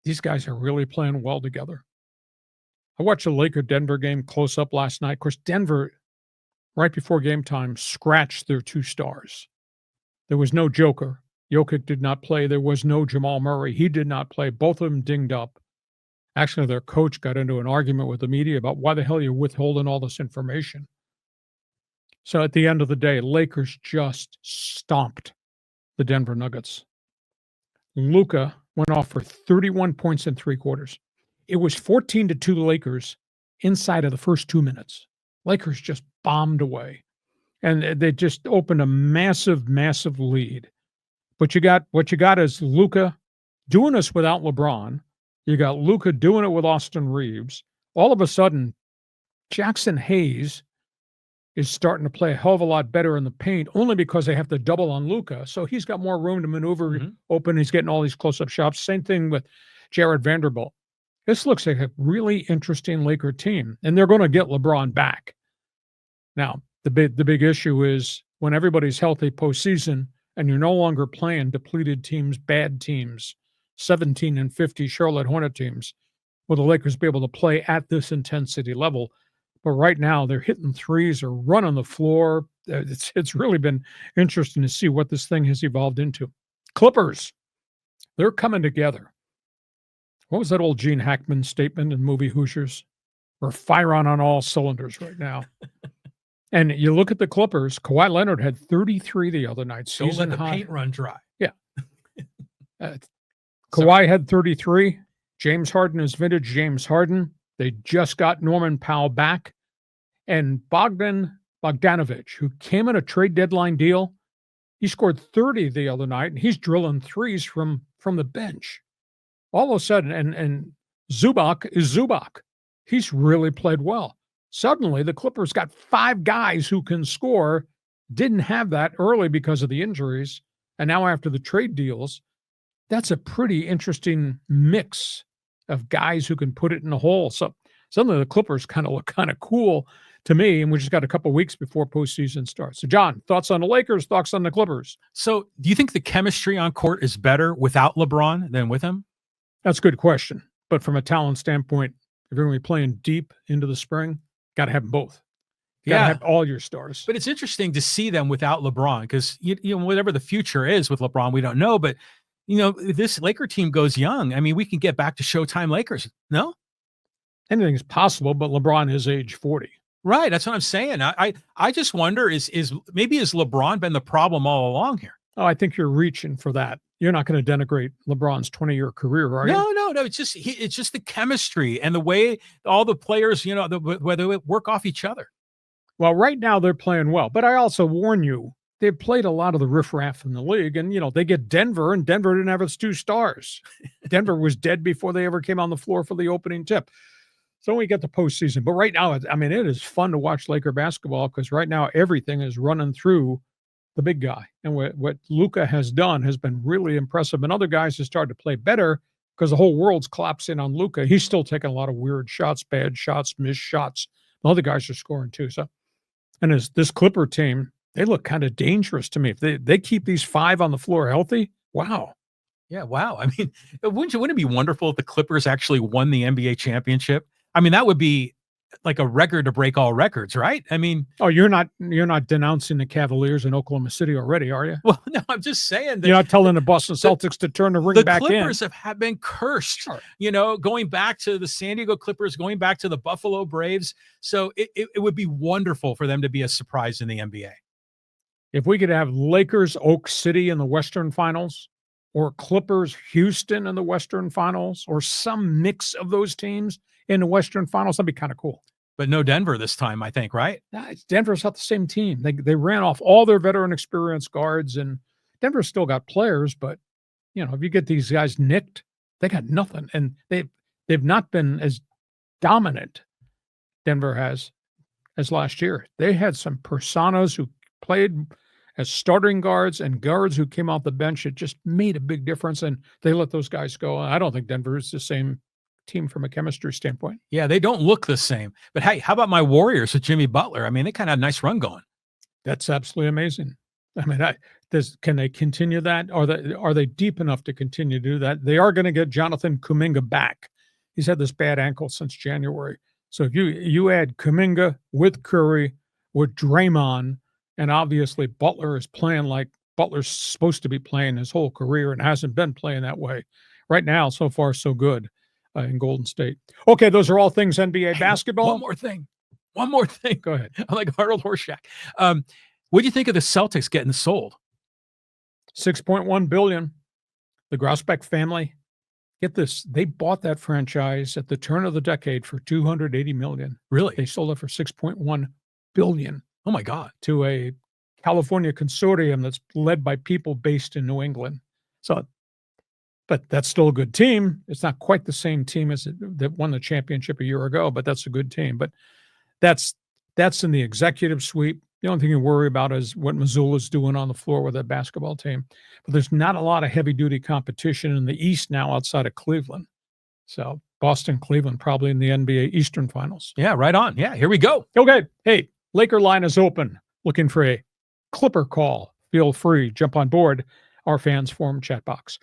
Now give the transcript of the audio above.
these guys are really playing well together. I watched the Laker-Denver game close up last night. Of course, Denver, right before game time, scratched their 2 stars. There was no Joker. Jokic did not play. There was no Jamal Murray. He did not play. Both of them dinged up. Actually, their coach got into an argument with the media about why the hell you're withholding all this information. So at the end of the day, Lakers just stomped the Denver Nuggets. Luka went off for 31 points in 3 quarters. It was 14-2 Lakers inside of the first 2 minutes. Lakers just bombed away. And they just opened a massive, massive lead. But what you got is Luka doing this without LeBron. You got Luka doing it with Austin Reeves. All of a sudden, Jackson Hayes is starting to play a hell of a lot better in the paint only because they have to double on Luka. So he's got more room to maneuver open. He's getting all these close-up shots. Same thing with Jared Vanderbilt. This looks like a really interesting Laker team, and they're going to get LeBron back. Now, the big issue is when everybody's healthy postseason and you're no longer playing depleted teams, bad teams, 17-50 Charlotte Hornet teams, will the Lakers be able to play at this intensity level? But right now, they're hitting threes or running the floor. It's really been interesting to see what this thing has evolved into. Clippers, they're coming together. What was that old Gene Hackman statement in the movie Hoosiers? We're firing on all cylinders right now. And you look at the Clippers, Kawhi Leonard had 33 the other night. Don't let the paint run dry. Yeah. Kawhi had 33. James Harden is vintage James Harden. They just got Norman Powell back. And Bogdanovic, who came in a trade deadline deal, he scored 30 the other night, and he's drilling threes from the bench. All of a sudden, and Zubac is Zubac. He's really played well. Suddenly, the Clippers got 5 guys who can score. Didn't have that early because of the injuries. And now after the trade deals, that's a pretty interesting mix of guys who can put it in the hole. So suddenly the Clippers kind of look kind of cool to me, and we just got a couple weeks before postseason starts. So, John, thoughts on the Lakers, thoughts on the Clippers? So do you think the chemistry on court is better without LeBron than with him? That's a good question. But from a talent standpoint, if you're going to be playing deep into the spring, got to have them both. Got to have all your stars. But it's interesting to see them without LeBron because, you know, whatever the future is with LeBron, we don't know. But, you know, if this Laker team goes young, I mean, we can get back to Showtime Lakers. No? Anything's possible, but LeBron is age 40. Right. That's what I'm saying. I just wonder, is LeBron been the problem all along here? Oh, I think you're reaching for that. You're not going to denigrate LeBron's 20-year career, are you? No. It's just the chemistry and the way all the players, you know, whether they work off each other. Well, right now they're playing well, but I also warn you, they've played a lot of the riffraff in the league, and, you know, they get Denver, and Denver didn't have its 2 stars. Denver was dead before they ever came on the floor for the opening tip. So we get the postseason. But right now, I mean, it is fun to watch Laker basketball because right now everything is running through the big guy. And what Luka has done has been really impressive. And other guys have started to play better because the whole world's collapsing on Luka. He's still taking a lot of weird shots, bad shots, missed shots. The other guys are scoring too. So, and as this Clipper team, they look kind of dangerous to me. If they keep these 5 on the floor healthy, wow. Yeah, wow. I mean, wouldn't it be wonderful if the Clippers actually won the NBA championship? I mean, that would be like a record to break all records, right? I mean, oh, you're not denouncing the Cavaliers in Oklahoma City already, are you? Well, no, I'm just saying that you're not telling the Boston Celtics to turn the ring back in. The Clippers have been cursed, sure. You know, going back to the San Diego Clippers, going back to the Buffalo Braves. So it would be wonderful for them to be a surprise in the NBA. If we could have Lakers Oak City in the Western Finals, or Clippers Houston in the Western Finals, or some mix of those teams in the Western Finals, that'd be kind of cool. But no Denver this time, I think, right? Denver's not the same team. They ran off all their veteran experienced guards, and Denver's still got players, but, you know, if you get these guys nicked, they got nothing. And they've not been as dominant, Denver has, as last year. They had some personas who played as starting guards and guards who came off the bench. It just made a big difference, and they let those guys go. I don't think Denver is the same team from a chemistry standpoint. Yeah, they don't look the same. But hey, how about my Warriors with Jimmy Butler? I mean, they kind of had a nice run going. That's absolutely amazing. I mean, Can they continue that? Are they deep enough to continue to do that? They are going to get Jonathan Kuminga back. He's had this bad ankle since January. So if you add Kuminga with Curry, with Draymond, and obviously Butler is playing like Butler's supposed to be playing his whole career and hasn't been playing that way. Right now, so far, so good in Golden State. Okay, those are all things NBA basketball. One more thing. Go ahead. I'm like Arnold Horseshack. What do you think of the Celtics getting sold? $6.1 billion. The Grosbeck family. Get this. They bought that franchise at the turn of the decade for $280 million. Really? They sold it for $6.1 billion. Oh my God. To a California consortium that's led by people based in New England. So, but that's still a good team. It's not quite the same team as that won the championship a year ago, but that's a good team. But that's in the executive suite. The only thing you worry about is what Missoula's doing on the floor with that basketball team. But there's not a lot of heavy-duty competition in the East now outside of Cleveland. So Boston, Cleveland, probably in the NBA Eastern Finals. Yeah, right on. Yeah, here we go. Okay. Hey, Laker line is open. Looking for a Clipper call. Feel free. Jump on board our fans forum chat box.